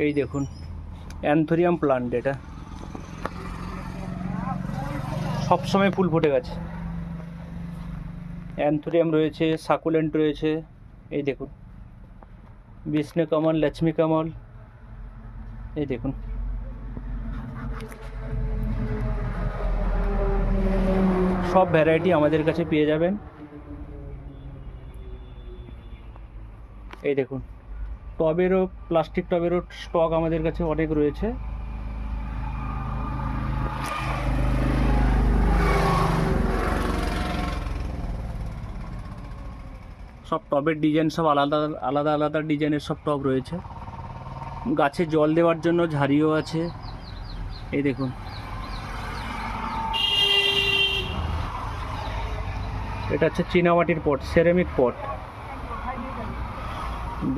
এই দেখুন অ্যানথোরিয়াম প্লান্ট, এটা সবসময় ফুল ফুটে গেছে। অ্যানথোরিয়াম রয়েছে, সাকুলেন্ট রয়েছে, এই দেখুন বিষ্ণু কমল, লক্ষ্মী কমল, এই দেখুন সব ভ্যারাইটি আমাদের কাছে পেয়ে যাবেন। এই দেখুন টবেরও, প্লাস্টিক টবেরও স্টক আমাদের কাছে অনেক রয়েছে। সব টবের ডিজাইন সব আলাদা আলাদা আলাদা ডিজাইনের সব টব রয়েছে। গাছে জল দেওয়ার জন্য ঝাড়িও আছে, এই দেখুন। এটা হচ্ছে চীনামাটির পট, সেরামিক পট।